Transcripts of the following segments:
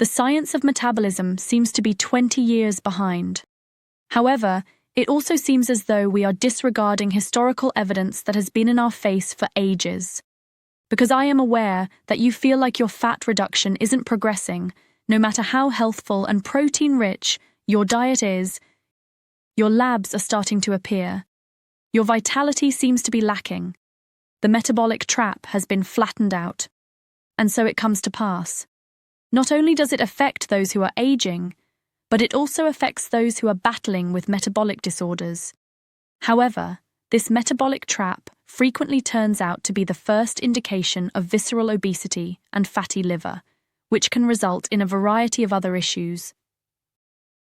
The science of metabolism seems to be 20 years behind. However, it also seems as though we are disregarding historical evidence that has been in our face for ages. Because I am aware that you feel like your fat reduction isn't progressing, no matter how healthful and protein-rich your diet is, your labs are starting to appear. Your vitality seems to be lacking. The metabolic trap has been flattened out. And so it comes to pass. Not only does it affect those who are aging, but it also affects those who are battling with metabolic disorders. However, this metabolic trap frequently turns out to be the first indication of visceral obesity and fatty liver, which can result in a variety of other issues.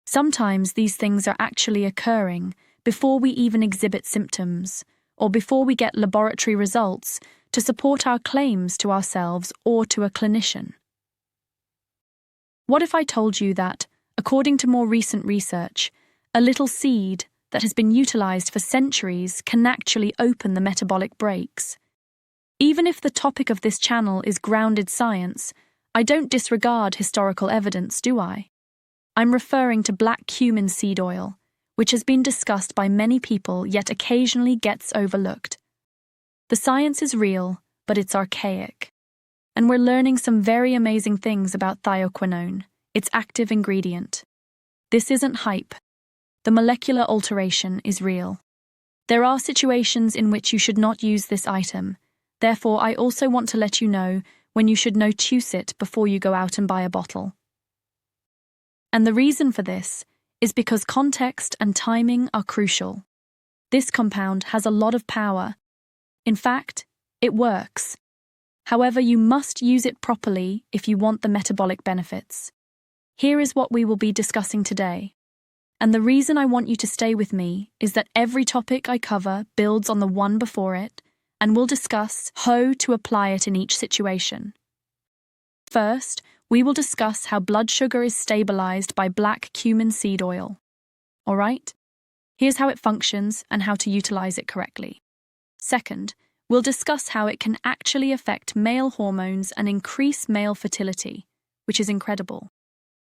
Sometimes these things are actually occurring before we even exhibit symptoms, or before we get laboratory results to support our claims to ourselves or to a clinician. What if I told you that, according to more recent research, a little seed that has been utilized for centuries can actually open the metabolic brakes? Even if the topic of this channel is grounded science, I don't disregard historical evidence, do I? I'm referring to black cumin seed oil, which has been discussed by many people yet occasionally gets overlooked. The science is real, but it's archaic. And we're learning some very amazing things about thioquinone, its active ingredient. This isn't hype. The molecular alteration is real. There are situations in which you should not use this item. Therefore, I also want to let you know when you should notice it before you go out and buy a bottle. And the reason for this is because context and timing are crucial. This compound has a lot of power. In fact, it works. However, you must use it properly if you want the metabolic benefits. Here is what we will be discussing today. And the reason I want you to stay with me is that every topic I cover builds on the one before it, and we'll discuss how to apply it in each situation. First, we will discuss how blood sugar is stabilized by black cumin seed oil. All right? Here's how it functions and how to utilize it correctly. Second, we'll discuss how it can actually affect male hormones and increase male fertility, which is incredible.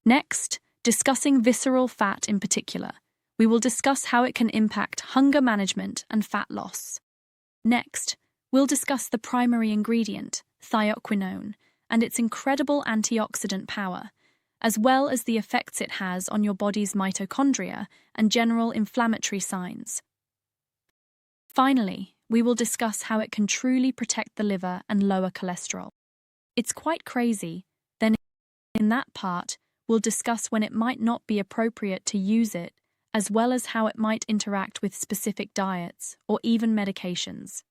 Next, discussing visceral fat in particular, we will discuss how it can impact hunger management and fat loss. Next, we'll discuss the primary ingredient, thioquinone, and its incredible antioxidant power, as well as the effects it has on your body's mitochondria and general inflammatory signs. Finally, we will discuss how it can truly protect the liver and lower cholesterol. It's quite crazy. Then in that part, we'll discuss when it might not be appropriate to use it, as well as how it might interact with specific diets or even medications.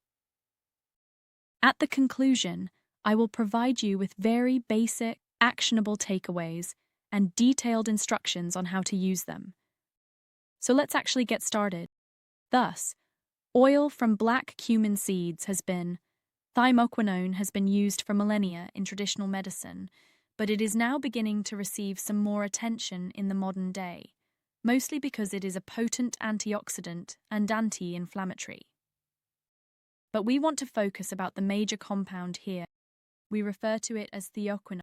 At the conclusion, I will provide you with very basic, actionable takeaways and detailed instructions on how to use them. So let's actually get started. Thus, oil from black cumin seeds thymoquinone has been used for millennia in traditional medicine, but it is now beginning to receive some more attention in the modern day, mostly because it is a potent antioxidant and anti-inflammatory. But we want to focus about the major compound here. We refer to it as thioquinone.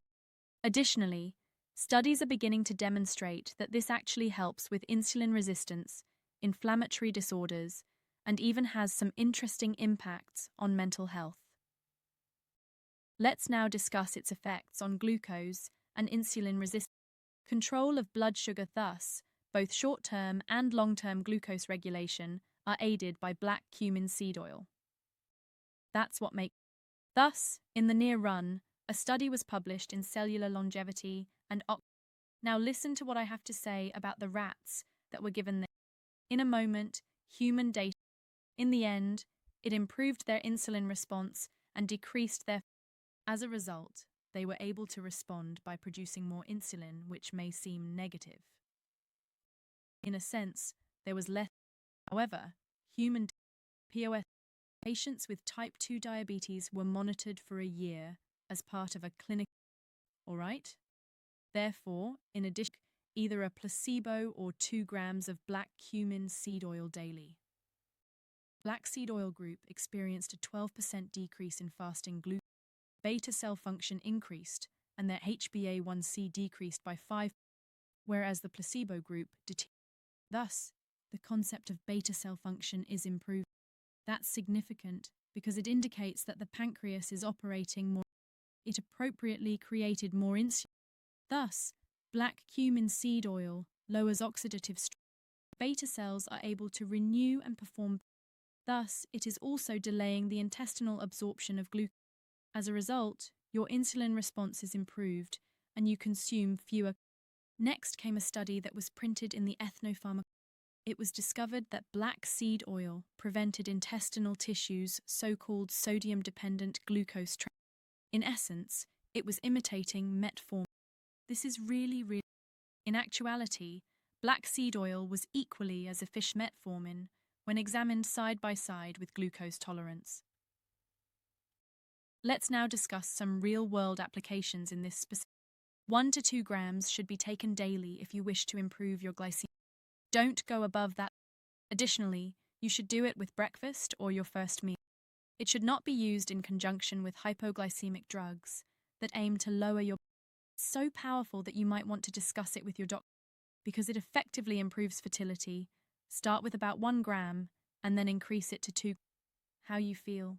Additionally, studies are beginning to demonstrate that this actually helps with insulin resistance, inflammatory disorders, and even has some interesting impacts on mental health. Let's now discuss its effects on glucose and insulin resistance. Control of blood sugar. Thus, both short-term and long-term glucose regulation are aided by black cumin seed oil. That's what makes. Thus, in the near run, a study was published in Cellular Longevity and Now listen to what I have to say about the rats that were given this. In a moment, human data. In the end, it improved their insulin response and decreased their. As a result, they were able to respond by producing more insulin, which may seem negative. In a sense, there was less. However, human POS patients with type 2 diabetes were monitored for a year as part of a clinic. All right? Therefore, in addition, either a placebo or 2 grams of black cumin seed oil daily. Black seed oil group experienced a 12% decrease in fasting glucose. Beta cell function increased, and their HbA1c decreased by 5, whereas the placebo group deteriorated. Thus, the concept of beta cell function is improved. That's significant because it indicates that the pancreas is operating more. It appropriately created more insulin. Thus, black cumin seed oil lowers oxidative stress. Beta cells are able to renew and perform. Thus, it is also delaying the intestinal absorption of glucose. As a result, your insulin response is improved and you consume fewer. Next came a study that was printed in the Ethnopharmacology. It was discovered that black seed oil prevented intestinal tissues' so-called sodium-dependent glucose trafficking. In essence, it was imitating metformin. This is really. In actuality, black seed oil was equally as efficient as metformin when examined side by side with glucose tolerance. Let's now discuss some real-world applications in this specific. 1 to 2 grams should be taken daily if you wish to improve your glycemia. Don't go above that. Additionally, you should do it with breakfast or your first meal. It should not be used in conjunction with hypoglycemic drugs that aim to lower your. It's so powerful that you might want to discuss it with your doctor because it effectively improves fertility. Start with about 1 gram and then increase it to 2. How you feel?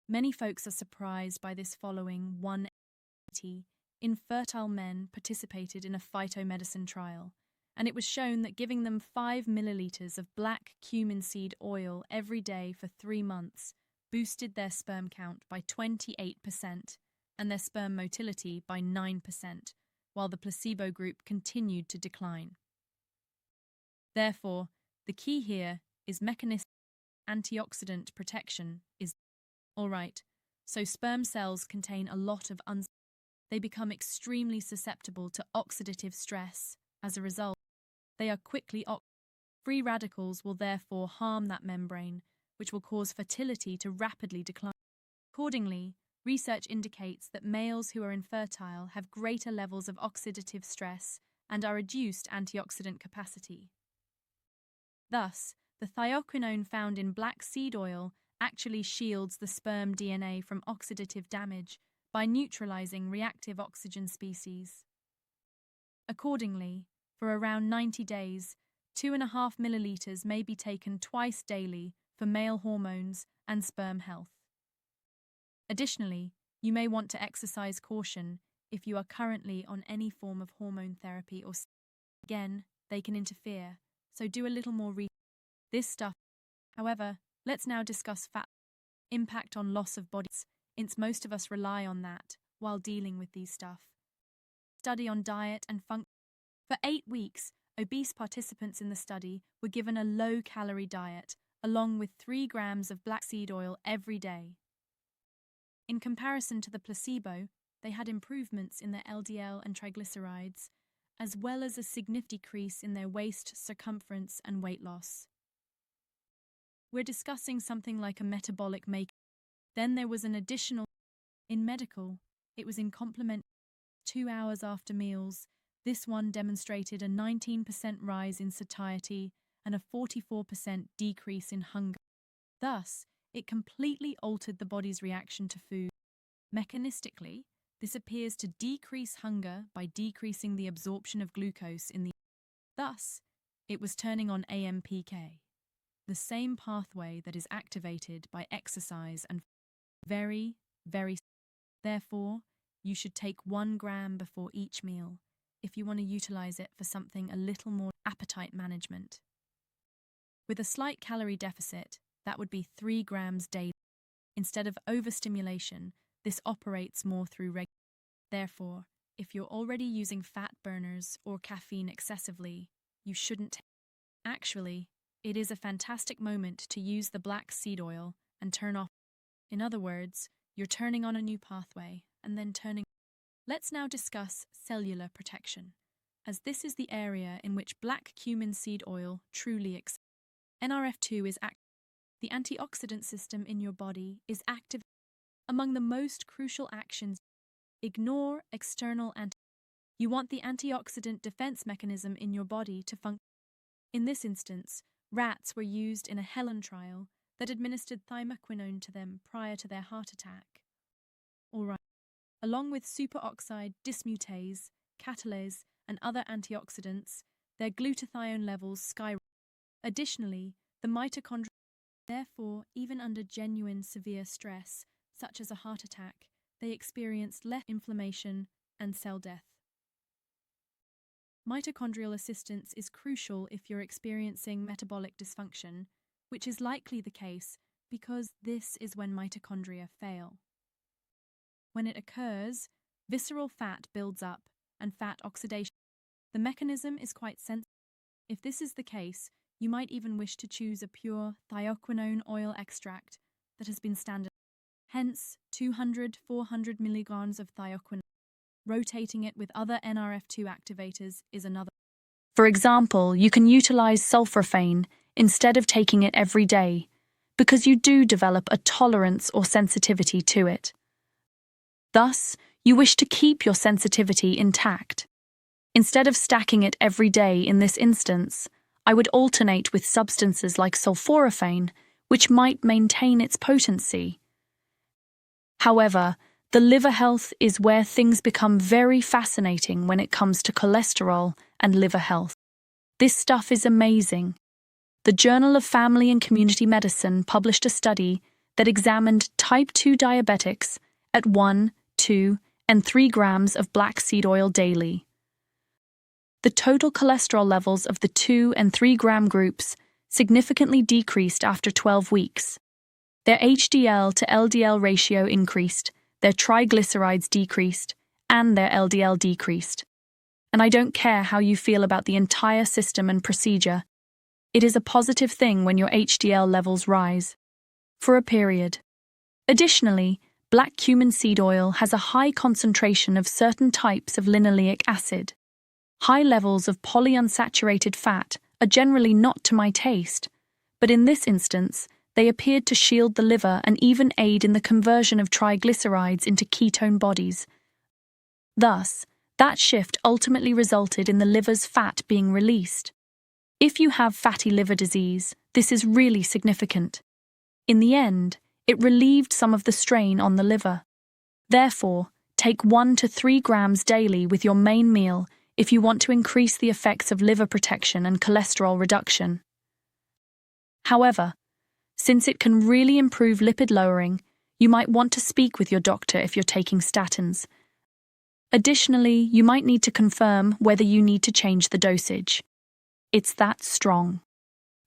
Many folks are surprised by this following 180 infertile men participated in a phytomedicine trial, and it was shown that giving them 5 milliliters of black cumin seed oil every day for 3 months boosted their sperm count by 28% and their sperm motility by 9%, while the placebo group continued to decline. Therefore, the key here is mechanistic antioxidant protection is. Alright, so sperm cells contain a lot of they become extremely susceptible to oxidative stress. As a result, they are quickly free radicals will therefore harm that membrane, which will cause fertility to rapidly decline. Accordingly, research indicates that males who are infertile have greater levels of oxidative stress and are reduced antioxidant capacity. Thus, the thioquinone found in black seed oil actually shields the sperm DNA from oxidative damage by neutralizing reactive oxygen species. Accordingly, for around 90 days, 2.5 milliliters may be taken twice daily for male hormones and sperm health. Additionally, you may want to exercise caution if you are currently on any form of hormone therapy or again, they can interfere, so do a little more research. This stuff. However, let's now discuss fat impact on loss of body, since most of us rely on that while dealing with these stuff. Study on diet and function. For 8 weeks, obese participants in the study were given a low-calorie diet, along with 3 grams of black seed oil every day. In comparison to the placebo, they had improvements in their LDL and triglycerides, as well as a significant decrease in their waist circumference and weight loss. We're discussing something like a metabolic make. Then there was an additional. In medical, it was in complement 2 hours after meals. This one demonstrated a 19% rise in satiety and a 44% decrease in hunger. Thus, it completely altered the body's reaction to food. Mechanistically, this appears to decrease hunger by decreasing the absorption of glucose in the. Thus, it was turning on AMPK, the same pathway that is activated by exercise and very. Therefore, you should take 1 gram before each meal if you want to utilize it for something a little more appetite management. With a slight calorie deficit, that would be 3 grams daily. Instead of overstimulation, this operates more through regular. Therefore, if you're already using fat burners or caffeine excessively, you shouldn't. Actually, it is a fantastic moment to use the black seed oil and turn off. In other words, you're turning on a new pathway and then turning. Let's now discuss cellular protection, as this is the area in which black cumin seed oil truly excels. NRF2 is active. The antioxidant system in your body is active. Among the most crucial actions, ignore external You want the antioxidant defense mechanism in your body to function. In this instance, rats were used in a Helen trial that administered thymoquinone to them prior to their heart attack. Alright, Along with superoxide dismutase, catalase, and other antioxidants, their glutathione levels skyrocket. Additionally, the mitochondria, therefore, even under genuine severe stress, such as a heart attack, they experience less inflammation and cell death. Mitochondrial assistance is crucial if you're experiencing metabolic dysfunction, which is likely the case because this is when mitochondria fail. When it occurs, visceral fat builds up and fat oxidation. The mechanism is quite sensitive. If this is the case, you might even wish to choose a pure thioquinone oil extract that has been standardized. Hence, 200-400 milligrams of thioquinone. Rotating it with other NRF2 activators is another. For example, you can utilize sulforaphane instead of taking it every day, because you do develop a tolerance or sensitivity to it. Thus, you wish to keep your sensitivity intact. Instead of stacking it every day in this instance, I would alternate with substances like sulforaphane, which might maintain its potency. However, the liver health is where things become very fascinating when it comes to cholesterol and liver health. This stuff is amazing. The Journal of Family and Community Medicine published a study that examined type 2 diabetics at 1, 2, and 3 grams of black seed oil daily. The total cholesterol levels of the 2 and 3 gram groups significantly decreased after 12 weeks. Their HDL to LDL ratio increased, their triglycerides decreased, and their LDL decreased. And I don't care how you feel about the entire system and procedure, it is a positive thing when your HDL levels rise. For a period. Additionally, black cumin seed oil has a high concentration of certain types of linoleic acid. High levels of polyunsaturated fat are generally not to my taste, but in this instance, they appeared to shield the liver and even aid in the conversion of triglycerides into ketone bodies. Thus, that shift ultimately resulted in the liver's fat being released. If you have fatty liver disease, this is really significant. In the end, it relieved some of the strain on the liver. Therefore, take 1 to 3 grams daily with your main meal if you want to increase the effects of liver protection and cholesterol reduction. However, since it can really improve lipid lowering, you might want to speak with your doctor if you're taking statins. Additionally, you might need to confirm whether you need to change the dosage. It's that strong.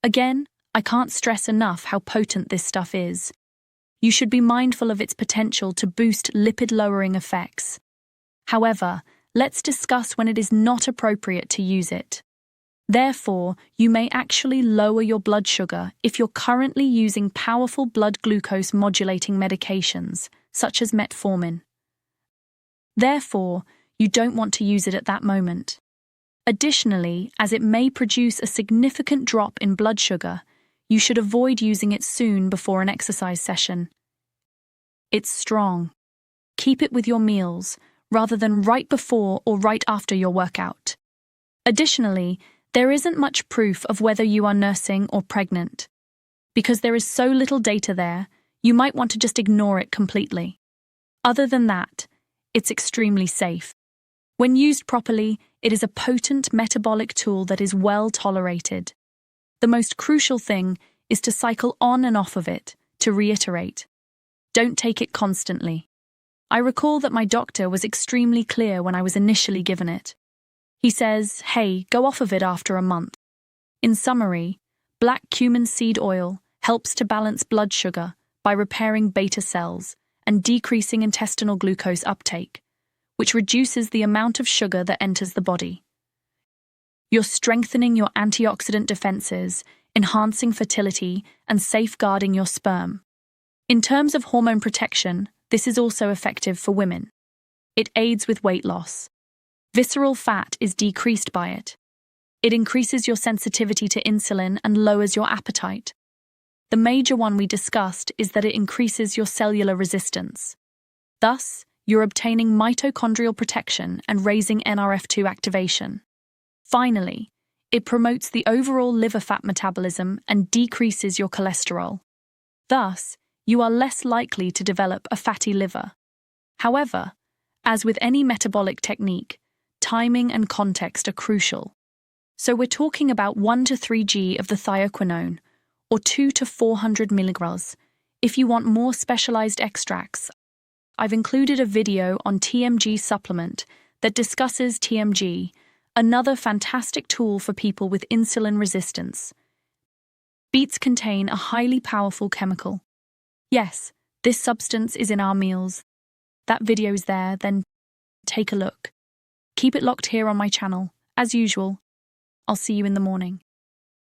Again, I can't stress enough how potent this stuff is. You should be mindful of its potential to boost lipid-lowering effects. However, let's discuss when it is not appropriate to use it. Therefore, you may actually lower your blood sugar if you're currently using powerful blood glucose modulating medications, such as metformin. Therefore, you don't want to use it at that moment. Additionally, as it may produce a significant drop in blood sugar, you should avoid using it soon before an exercise session. It's strong. Keep it with your meals, rather than right before or right after your workout. Additionally, there isn't much proof of whether you are nursing or pregnant. Because there is so little data there, you might want to just ignore it completely. Other than that, it's extremely safe. When used properly, it is a potent metabolic tool that is well tolerated. The most crucial thing is to cycle on and off of it, to reiterate. Don't take it constantly. I recall that my doctor was extremely clear when I was initially given it. He says, hey, go off of it after a month. In summary, black cumin seed oil helps to balance blood sugar by repairing beta cells and decreasing intestinal glucose uptake, which reduces the amount of sugar that enters the body. You're strengthening your antioxidant defenses, enhancing fertility, and safeguarding your sperm. In terms of hormone protection, this is also effective for women. It aids with weight loss. Visceral fat is decreased by it. It increases your sensitivity to insulin and lowers your appetite. The major one we discussed is that it increases your cellular resistance. Thus, you're obtaining mitochondrial protection and raising NRF2 activation. Finally, it promotes the overall liver fat metabolism and decreases your cholesterol. Thus, you are less likely to develop a fatty liver. However, As with any metabolic technique, timing and context are crucial. So we're talking about 1 to 3 g of the thioquinone, or 2 to 400 milligrams. If you want more specialized extracts, I've included a video on TMG supplement that discusses TMG, another fantastic tool for people with insulin resistance. Beets contain a highly powerful chemical. Yes, this substance is in our meals. That video's there, then take a look. Keep it locked here on my channel. As usual, I'll see you in the morning.